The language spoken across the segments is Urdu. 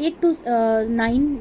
8 to 9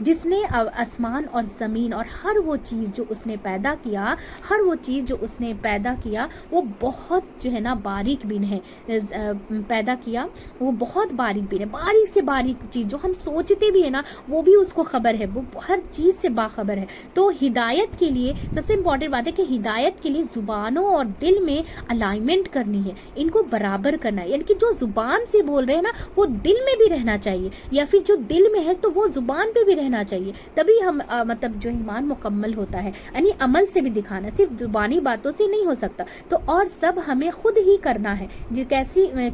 جس نے آسمان اور زمین اور ہر وہ چیز جو اس نے پیدا کیا، ہر وہ چیز جو اس نے پیدا کیا وہ بہت جو ہے نا باریک بین ہے، پیدا کیا وہ بہت باریک بین ہے. باریک سے باریک چیز جو ہم سوچتے بھی ہے نا وہ بھی اس کو خبر ہے، وہ ہر چیز سے باخبر ہے. تو ہدایت کے لیے سب سے امپورٹنٹ بات ہے کہ ہدایت کے لیے زبانوں اور دل میں الائنمنٹ کرنی ہے، ان کو برابر کرنا ہے. یعنی کہ جو زبان سے بول رہے ہیں نا وہ دل میں بھی رہنا چاہیے، یا پھر جو دل میں ہے تو وہ زبان پہ بھی رہنا چاہیے. تبھی ہم مطلب جو ایمان مکمل ہوتا ہے. یعنی عمل سے بھی دکھانا، صرف زبانی باتوں سے نہیں ہو سکتا. تو اور سب ہمیں خود ہی کرنا ہے.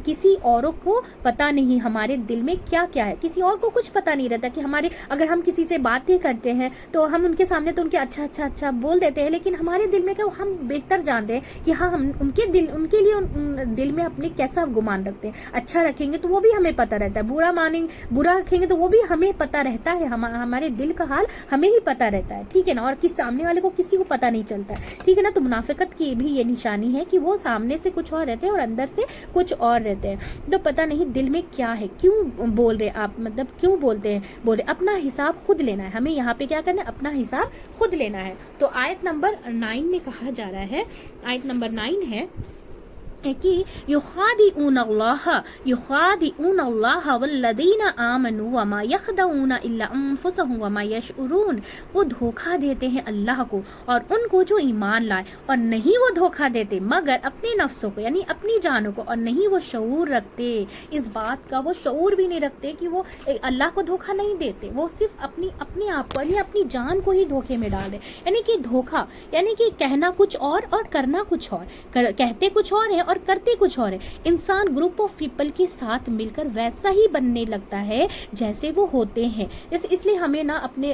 کسی اوروں کو پتا نہیں ہمارے دل میں کیا کیا ہے. کسی اور کو کچھ پتا نہیں رہتا کہ اگر ہم کسی سے باتیں کرتے ہیں تو ہم ان کے سامنے تو ان کے اچھا بول دیتے ہیں، لیکن ہمارے دل میں کیا ہم بہتر جانتے ہیں کہ ہاں ہم ان کے لیے دل میں اپنے کیسا گمان رکھتے ہیں. اچھا رکھیں گے تو وہ بھی ہمیں پتا رہتا ہے، برا رکھیں گے تو وہ بھی ہمیں پتا رہتا ہے. ہمارے دل کا حال ہمیں ہی پتا رہتا ہے، ٹھیک ہے نا. اور سامنے والے کو کسی کو پتا نہیں چلتا ہے، ٹھیک ہے نا. تو منافقت کی بھی یہ نشانی ہے کہ وہ سامنے سے کچھ اور رہتے ہیں اور اندر سے کچھ اور رہتے ہیں. تو پتا نہیں دل میں کیا ہے، کیوں بول رہے آپ، مطلب کیوں بولتے ہیں. اپنا حساب خود لینا ہے. ہمیں یہاں پہ کیا کرنا ہے، اپنا حساب خود لینا ہے. تو آیت نمبر 9 میں کہا جا رہا ہے، آیت نمبر 9 ہے کہ یخادعون اللہ والذین آمنوا وما یخدعون الا انفسهم وما یشعرون. وہ دھوکہ دیتے ہیں اللہ کو اور ان کو جو ایمان لائے، اور نہیں وہ دھوکہ دیتے مگر اپنے نفسوں کو، یعنی اپنی جانوں کو، اور نہیں وہ شعور رکھتے اس بات کا. وہ شعور بھی نہیں رکھتے کہ وہ اللہ کو دھوکہ نہیں دیتے، وہ صرف اپنے آپ کو، یعنی اپنی جان کو ہی دھوکے میں ڈال دیں. یعنی کہ دھوکہ یعنی کہ کہنا کچھ اور کرنا کچھ اور، کہتے کچھ اور ہے اور کرتے کچھ اور ہے. انسان گروپ آف پیپل کے ساتھ مل کر ویسا ہی بننے لگتا ہے جیسے وہ ہوتے ہیں. اس لیے ہمیں نا اپنے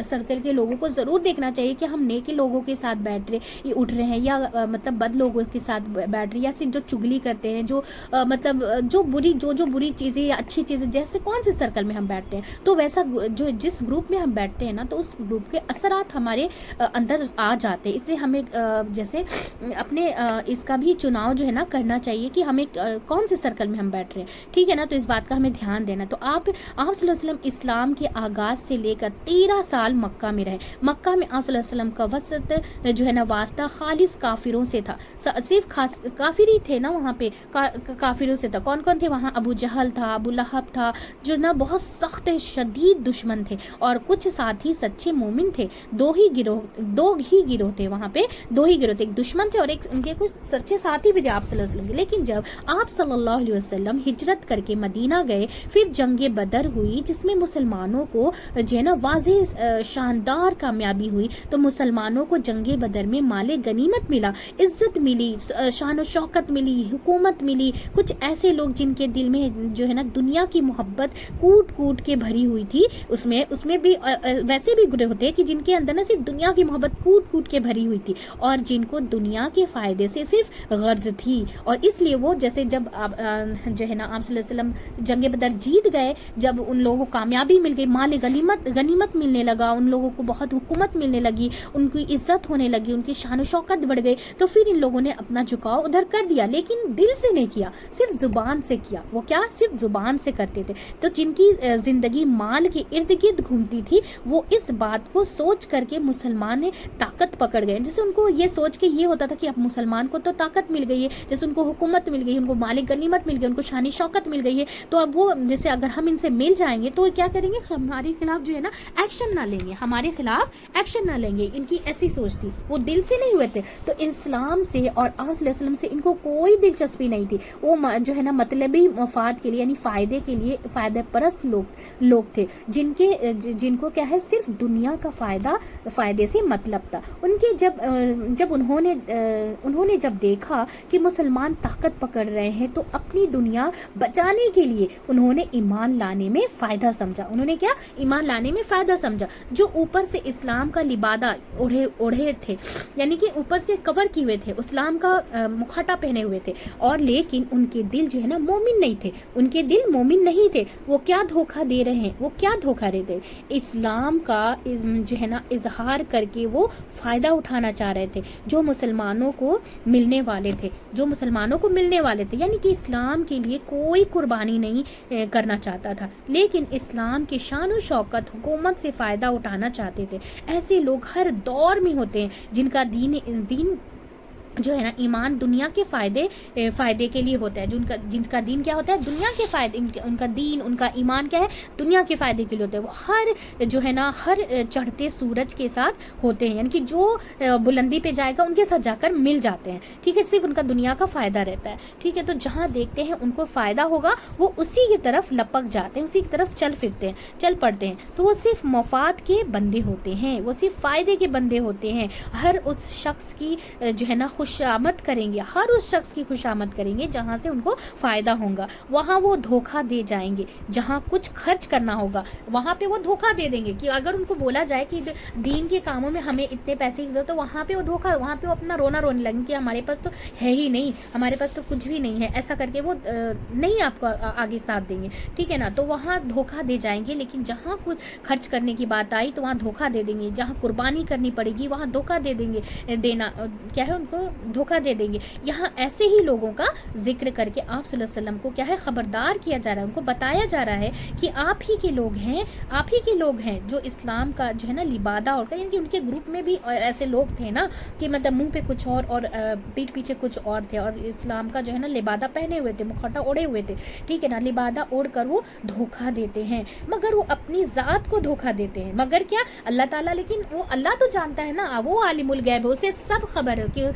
سرکل کے لوگوں کو ضرور دیکھنا چاہیے کہ ہم نیک لوگوں کے ساتھ بیٹھ رہے اٹھ رہے ہیں، یا مطلب بد لوگوں کے ساتھ بیٹھ رہے، یا صرف جو چگلی کرتے ہیں، جو مطلب جو بری چیزیں یا اچھی چیزیں، جیسے کون سے سرکل میں ہم بیٹھتے ہیں. تو ویسا جو جس گروپ میں ہم بیٹھتے ہیں نا تو اس گروپ کے اثرات ہمارے اندر آ جاتے ہیں. اس لیے ہمیں جیسے اپنے اس کا بھی چناؤ جو ہے نا کرنا چاہیے کہ ہمیں کون سے سرکل میں ہم بیٹھ رہے ہیں، ٹھیک ہے نا. تو اس بات کا ہمیں دھیان دینا. تو آپ صلی اللہ علیہ وسلم اسلام کے آغاز سے لے کر 13 سال مکہ میں رہے. مکہ میں آپ صلی اللہ علیہ وسلم کا وسط جو ہے نا واسطہ خالص کافروں سے تھا. صرف کافر ہی تھے نا وہاں پہ، کافروں سے تھا. کون کون تھے وہاں؟ ابو جہل تھا، ابو لہب تھا، جو نا بہت سخت شدید دشمن تھے، اور کچھ ساتھی سچے مومن تھے. دو ہی گروہ تھے وہاں پہ، 2 ہی گروہ تھے. ایک دشمن تھے اور ایک ان کے کچھ سچے ساتھی بھی تھے آپ صلی اللہ علیہ وسلم کے. لیکن جب آپ صلی اللہ علیہ وسلم ہجرت کر کے مدینہ گئے، پھر جنگ بدر ہوئی جس میں مسلمانوں کو جو ہے نا واضح شاندار کامیابی ہوئی. تو مسلمانوں کو جنگ بدر میں مال غنیمت ملا، عزت ملی، شان و شوکت ملی، حکومت ملی. کچھ ایسے لوگ جن کے دل میں جو ہے نا دنیا کی محبت کوٹ کے بھری ہوئی تھی، اس میں بھی ویسے بھی گروہ ہوتے کہ جن کے اندر نا صرف دنیا کی محبت کوٹ کے بھری ہوئی تھی، اور جن کو دنیا کے فائدے سے صرف غرض تھی. اور اس لیے وہ جیسے جب جو ہے نا آپ صلی اللہ علیہ وسلم جنگ بدر جیت گئے، جب ان لوگوں کو کامیابی مل گئی، مال غنیمت ملنے لگا، ان لوگوں کو بہت حکومت ملنے لگی، ان کی عزت ہونے لگی، ان کی شان و شوکت بڑھ گئی. تو پھر ان لوگوں نے اپنا جھکاؤ ادھر کر دیا، لیکن دل سے نہیں کیا، صرف زبان سے کیا. وہ کیا صرف زبان سے کرتے تھے. تو جن کی زندگی مال کے ارد گرد گھومتی تھی، وہ اس بات کو سوچ کر کے مسلمان طاقت پکڑ گئے. جیسے ان کو یہ سوچ کے یہ ہوتا تھا کہ اب مسلمان کو تو طاقت مل گئی ہے، جیسے ان کو حکومت مل گئی، ان کو مال غنیمت مل گئی، ان کو شان شوکت مل گئی ہے. تو اب وہ جیسے اگر ہم ان سے مل جائیں گے تو کیا کریں گے، ہمارے خلاف جو ہے نا ایکشن نہ لیں گے، ہمارے خلاف ایکشن نہ لیں گے. ان کی ایسی سوچ تھی، وہ دل سے نہیں ہوئے تھے. تو اسلام سے اور آپ صلی اللہ علیہ وسلم سے ان کو کوئی دلچسپی نہیں تھی. وہ جو ہے نا مطلبی مفاد کے لیے، یعنی فائدے کے لیے، فائدہ پرست لوگ تھے، جن کو کیا ہے صرف دنیا کا فائدے سے مطلب تھا. ان کے جب انہوں نے جب دیکھا کہ مسلمان طاقت پکڑ رہے ہیں تو اپنی دنیا بچانے کے لیے انہوں نے ایمان لانے میں فائدہ سمجھا. انہوں نے کیا ایمان لانے میں فائدہ سمجھا. جو اوپر سے اسلام کا لبادہ اوڑھے تھے، یعنی کہ اوپر سے کور کیے ہوئے تھے، اسلام کا مکھٹا پہنے ہوئے تھے، اور لیکن ان کے دل جو ہے نا مومن نہیں تھے، ان کے دل مومن نہیں تھے. وہ کیا دھوکہ دے رہے ہیں، وہ کیا دھوکہ دے رہے ہیں، اسلام کا جو ہے نا اظہار کر کے وہ فائدہ اٹھانا چاہ رہے تھے جو مسلمانوں کو ملنے والے تھے. جو مسلمانوں کو ملنے والے تھے، یعنی کہ اسلام کے لیے کوئی قربانی نہیں کرنا چاہتا تھا، لیکن اسلام کی شان و شوکت، حکومت سے فائدہ اٹھانا چاہتے تھے۔ ایسے لوگ ہر دور میں ہوتے ہیں جن کا دین جو ہے نا ایمان دنیا کے فائدے کے لیے ہوتا ہے، جن کا دین کیا ہوتا ہے، دنیا کے فائدے، ان کا دین، ان کا ایمان کیا ہے، دنیا کے فائدے کے لیے ہوتا ہے۔ وہ ہر جو ہے نا ہر چڑھتے سورج کے ساتھ ہوتے ہیں، یعنی کہ جو بلندی پہ جائے گا ان کے ساتھ جا کر مل جاتے ہیں، ٹھیک ہے، صرف ان کا دنیا کا فائدہ رہتا ہے، ٹھیک ہے۔ تو جہاں دیکھتے ہیں ان کو فائدہ ہوگا وہ اسی کی طرف لپک جاتے ہیں، اسی کی طرف چل پڑتے ہیں۔ تو وہ صرف مفاد کے بندے ہوتے ہیں، وہ صرف فائدے کے بندے ہوتے ہیں۔ ہر اس شخص کی جو ہے نا خوشامد کریں گے، ہر اس شخص کی خوشامد کریں گے جہاں سے ان کو فائدہ ہوگا، وہاں وہ دھوکہ دے جائیں گے۔ جہاں کچھ خرچ کرنا ہوگا وہاں پہ وہ دھوکہ دے دیں گے، کہ اگر ان کو بولا جائے کہ دین کے کاموں میں ہمیں اتنے پیسے کی ضرورت ہے، وہاں پہ وہ دھوکہ، وہاں پہ وہ اپنا رونا رونے لگیں کہ ہمارے پاس تو ہے ہی نہیں، ہمارے پاس تو کچھ بھی نہیں ہے، ایسا کر کے وہ نہیں آپ کو آگے ساتھ دیں گے، ٹھیک ہے نا۔ تو وہاں دھوکہ دے جائیں گے، لیکن جہاں کچھ خرچ کرنے کی بات آئی تو وہاں دھوکہ دے دیں گے، جہاں قربانی کرنی پڑے گی وہاں دھوکہ دے دیں گے، دینا کیا ہے، ان کو دھوکہ دے دیں گے۔ یہاں ایسے ہی لوگوں کا ذکر کر کے آپ صلی اللہ علیہ وسلم کو کیا ہے، خبردار کیا جا رہا ہے، ان کو بتایا جا رہا ہے کہ آپ ہی کے لوگ ہیں جو اسلام کا جو ہے نا لبادہ اور یعنی کہ ان کے گروپ میں بھی ایسے لوگ تھے نا کہ مطلب منہ پہ کچھ اور پیٹھ پیچھے کچھ اور تھے، اور اسلام کا جو ہے نا لبادہ پہنے ہوئے تھے، مکھوٹا اوڑھے ہوئے تھے، ٹھیک ہے نا، لبادہ اوڑھ کر وہ دھوکہ دیتے ہیں، مگر وہ اپنی ذات کو دھوکہ دیتے ہیں، مگر کیا اللہ تعالیٰ، لیکن وہ اللہ تو جانتا ہے نا، وہ عالم الغیب ہے، اسے سب خبر ہے کہ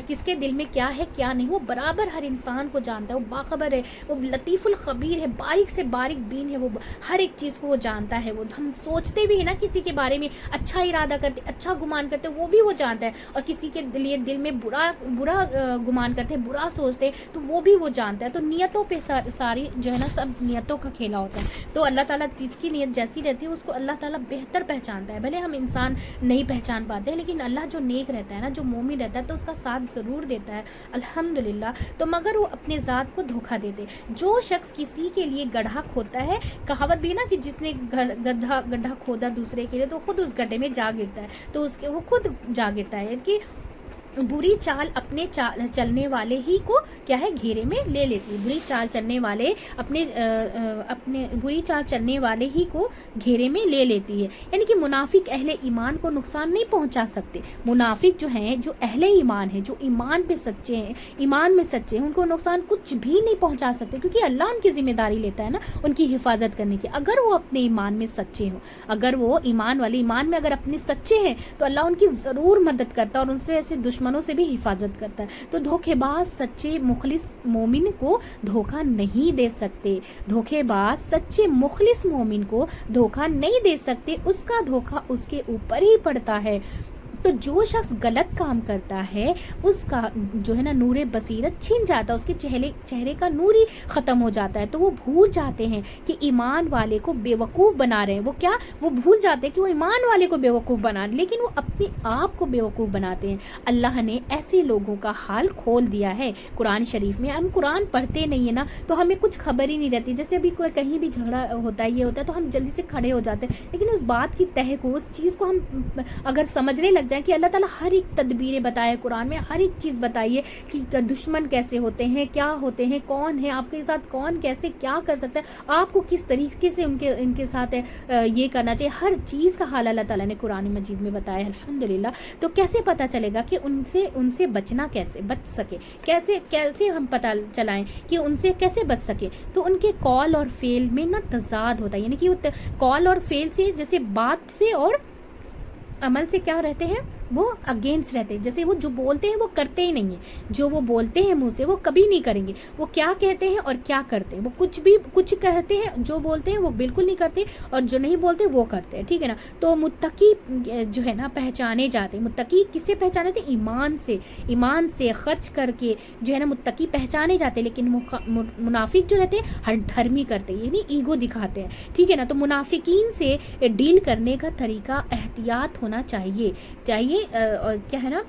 کس کے دل میں کیا ہے کیا نہیں، وہ برابر ہر انسان کو جانتا ہے، وہ باخبر ہے، وہ لطیف الخبیر ہے، باریک سے باریک بین ہے، وہ ہر ایک چیز کو وہ جانتا ہے۔ وہ ہم سوچتے بھی ہیں نا کسی کے بارے میں اچھا ارادہ کرتے، اچھا گمان کرتے، وہ بھی وہ جانتا ہے، اور کسی کے لیے دل میں برا گمان کرتے، برا سوچتے، تو وہ بھی وہ جانتا ہے۔ تو نیتوں پہ ساری جو ہے نا سب نیتوں کا کھیلا ہوتا ہے۔ تو اللہ تعالیٰ جس کی نیت جیسی رہتی ہے اس کو اللہ تعالیٰ بہتر پہچانتا ہے، بھلے ہم انسان نہیں پہچان پاتے ہیں، لیکن اللہ جو نیک رہتا ہے نا، جو مومن رہتا ہے تو اس کا ساتھ ضرور دیتا ہے، الحمدللہ۔ تو مگر وہ اپنے ذات کو دھوکہ دیتے۔ جو شخص کسی کے لیے گڑھا کھودتا ہے، کہاوت بھی نا کہ جس نے گڈھا کھودا دوسرے کے لیے تو خود اس گڈھے میں جا گرتا ہے، تو اس کے وہ خود جا گرتا ہے، کہ بری چال اپنے چلنے والے ہی کو کیا ہے گھیرے میں لے لیتی ہے، بری چال چلنے والے بری چال چلنے والے ہی کو گھیرے میں لے لیتی ہے، یعنی کہ منافق اہل ایمان کو نقصان نہیں پہنچا سکتے۔ منافق جو ہیں، جو اہل ایمان ہیں، جو ایمان میں سچے ہیں، ان کو نقصان کچھ بھی نہیں پہنچا سکتے، کیونکہ اللہ ان کی ذمہ داری لیتا ہے نا ان کی حفاظت کرنے کی۔ اگر وہ اپنے ایمان میں سچے ہوں، اگر وہ ایمان میں اگر اپنے سچے ہیں تو اللہ ان کی ضرور مدد کرتا ہے، اور ان سے ایسے دشمنوں سے بھی حفاظت کرتا ہے۔ تو دھوکے باز سچے مخلص مومن کو دھوکہ نہیں دے سکتے، دھوکے باز سچے مخلص مومن کو دھوکہ نہیں دے سکتے، اس کا دھوکہ اس کے اوپر ہی پڑتا ہے۔ تو جو شخص غلط کام کرتا ہے اس کا جو ہے نا نور بصیرت چھن جاتا ہے، اس کے چہرے کا نور ہی ختم ہو جاتا ہے، تو وہ بھول جاتے ہیں کہ ایمان والے کو بے وقوف بنا رہے ہیں۔ وہ بھول جاتے ہیں کہ وہ ایمان والے کو بے وقوف بنا رہے ہیں، لیکن وہ اپنے آپ کو بے وقوف بناتے ہیں۔ اللہ نے ایسے لوگوں کا حال کھول دیا ہے قرآن شریف میں۔ ہم قرآن پڑھتے نہیں ہیں نا تو ہمیں کچھ خبر ہی نہیں رہتی، جیسے ابھی کہیں بھی جھگڑا ہوتا ہے، یہ ہوتا ہے تو ہم جلدی سے کھڑے ہو جاتے ہیں، لیکن اس بات کی تہ کو، اس چیز کو ہم اگر سمجھنے لگ جائیں کہ اللہ تعالیٰ ہر ایک تدبیریں بتائے قرآن میں، ہر ایک چیز بتائیے کہ دشمن کیسے ہوتے ہیں، کیا ہوتے ہیں، کون ہے آپ کے ساتھ، کون کیسے کیا کر سکتا ہے، آپ کو کس طریقے سے ان کے ساتھ یہ کرنا چاہیے، ہر چیز کا حال اللہ تعالیٰ نے قرآن مجید میں بتایا، الحمدللہ۔ تو کیسے پتہ چلے گا کہ ان سے بچنا کیسے بچ سکے، کیسے ہم پتہ چلائیں کہ ان سے کیسے بچ سکے؟ تو ان کے قول اور فعل میں نا تضاد ہوتا ہے، یعنی کہ وہ قول اور فعل سے، جیسے بات سے اور عمل سے کیا رہتے ہیں، وہ اگینسٹ رہتے ہیں، جیسے وہ جو بولتے ہیں وہ کرتے ہی نہیں ہیں، جو وہ بولتے ہیں منہ سے وہ کبھی نہیں کریں گے، وہ کیا کہتے ہیں اور کیا کرتے ہیں، وہ کچھ کہتے ہیں، جو بولتے ہیں وہ بالکل نہیں کرتے، اور جو نہیں بولتے وہ کرتے ہیں، ٹھیک ہے نا۔ تو متقی جو ہے نا پہچانے جاتے ہیں، متقی کس سے پہچانے جاتے ہیں؟ ایمان سے خرچ کر کے جو ہے نا متقی پہچانے جاتے ہیں، لیکن منافق جو رہتے ہیں ہر دھرمی کرتے ہیں، یعنی ایگو دکھاتے ہیں، ٹھیک ہے نا۔ تو منافقین سے ڈیل کرنے کا طریقہ احتیاط ہونا چاہیے کیا ہے نا،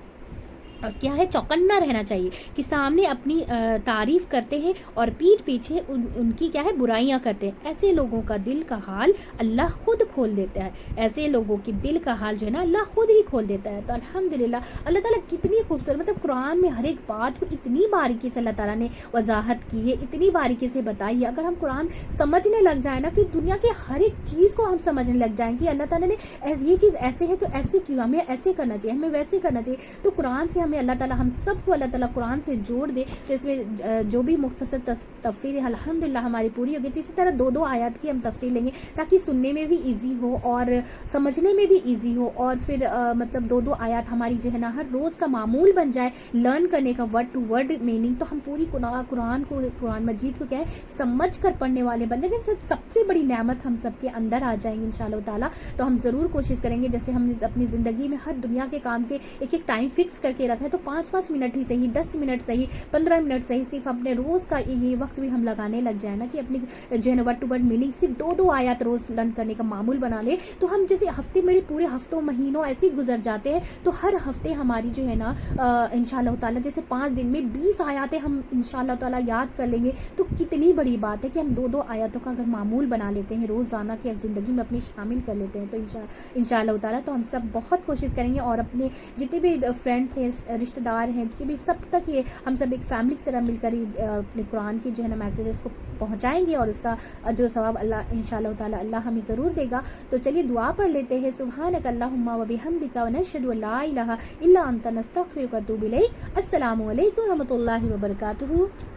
کیا ہے چوکنا رہنا چاہیے کہ سامنے اپنی تعریف کرتے ہیں اور پیٹھ پیچھے ان کی کیا ہے برائیاں کرتے ہیں. ایسے لوگوں کا دل کا حال اللہ خود کھول دیتا ہے. ایسے لوگوں کی دل کا حال جو ہے نا اللہ خود ہی کھول دیتا ہے. تو الحمدللہ اللہ تعالیٰ کتنی خوبصورت، مطلب قرآن میں ہر ایک بات کو اتنی باریکی سے اللہ تعالیٰ نے وضاحت کی ہے، اتنی باریکی سے بتائی ہے. اگر ہم قرآن سمجھنے لگ جائیں نا کہ دنیا کے ہر ایک چیز کو ہم سمجھنے لگ جائیں کہ اللہ تعالیٰ نے یہ چیز ایسے ہے تو ایسے کیوں، ہمیں ایسے کرنا چاہیے، ہمیں ویسے کرنا چاہیے. تو قرآن سے ہمیں اللہ تعالیٰ ہم سب کو اللہ تعالیٰ قرآن سے جوڑ دے. تو اس میں جو بھی مختصر تفسیر ہے الحمدللہ ہماری پوری ہوگی. تو اسی طرح 2 آیات کی ہم تفسیر لیں گے تاکہ سننے میں بھی ایزی ہو اور سمجھنے میں بھی ایزی ہو. اور پھر مطلب 2 آیات ہماری جو ہے نا ہر روز کا معمول بن جائے لرن کرنے کا، ورڈ ٹو ورڈ میننگ. تو ہم پوری قرآن کو، قرآن مجید کو کیا ہے سمجھ کر پڑھنے والے بن جائیں گے. سب سے بڑی نعمت ہم سب کے اندر آ جائیں گے انشاءاللہ تعالیٰ. تو ہم ضرور کوشش کریں گے، جیسے ہم نے اپنی زندگی میں ہر دنیا کے کام کے ایک ٹائم فکس کر کے رکھا ہے، تو 5 منٹ ہی صحیح، 10 منٹ صحیح، 15 منٹ صحیح، صرف اپنے روز کا یہ وقت بھی ہم لگانے لگ جائیں نا کہ اپنی جو ہے نا ورڈ ٹو ورڈ میننگ صرف 2 آیات روز لرن کرنے کا معمول بنا لیں. تو ہم جیسے ہفتے میرے پورے ہفتوں مہینوں ایسے گزر جاتے ہیں، تو ہر ہفتے ہماری جو ہے نا انشاءاللہ تعالیٰ جیسے 5 دن میں 20 آیاتیں ہم انشاءاللہ تعالیٰ یاد کر لیں گے. تو کتنی بڑی بات ہے کہ ہم 2 آیاتوں کا اگر معمول بنا لیتے ہیں روزانہ کہ زندگی میں اپنی شامل کر لیتے ہیں. تو انشاءاللہ تعالیٰ تو ہم سب بہت کوشش کریں گے اور اپنے جتنے بھی فرینڈس ہیں، رشتہ دار ہیں، کہ بھی سب تک یہ ہم سب ایک فیملی کی طرح مل کر ہی اپنے قرآن کی جو ہے نا میسیجز کو پہنچائیں گے اور اس کا اجر و ثواب اللہ انشاءاللہ تعالیٰ اللہ ہمیں ضرور دے گا. تو چلیے دعا پڑھ لیتے ہیں. سبحانک اللہم و بحمدک و نشہد ان لا الہ الا انت نستغفرک و نتوب الیک. السلام علیکم و رحمۃ اللہ وبرکاتہ.